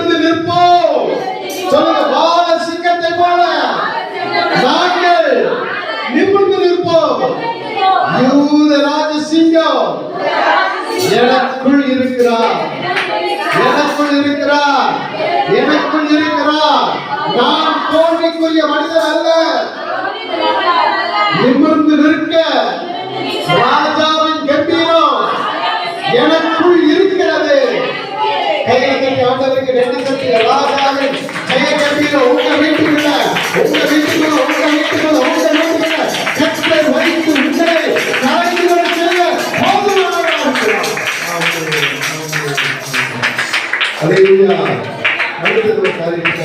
நிமிர்ந்து நிற்போம். சொல்லுங்க, பால சிங்கத்தை போல நாங்கள் நிமிர்ந்து நிற்போம். யூத ராஜ சிங்கம் எனக்குள் இருக்கிறார், எனக்குள் இருக்கிறார், எனக்குள் இருக்கிறார். நான் தோல்விக்குரிய மனிதன் அல்ல. நிமிர்ந்து நிற்க ராஜாவின் கம்பீரம் எனக்குள் இருக்கிறது. கையை கட்டி ஆண்டவருக்கு நன்றி சொல்லி, ராஜாவின் ஜெய கம்பீரம் உங்க வீட்டுக்குள்ள, உங்க வீட்டுக்குள்ள, உங்க வீட்டுக்குள்ள, உங்க வீட்டுக்குள்ள கர்த்தர் வைத்து உங்களை கலைஞர் செய்ய போதுமானவராக இருக்கிறார். அல்லேலூயா. அடுத்த ஒரு காரியத்தை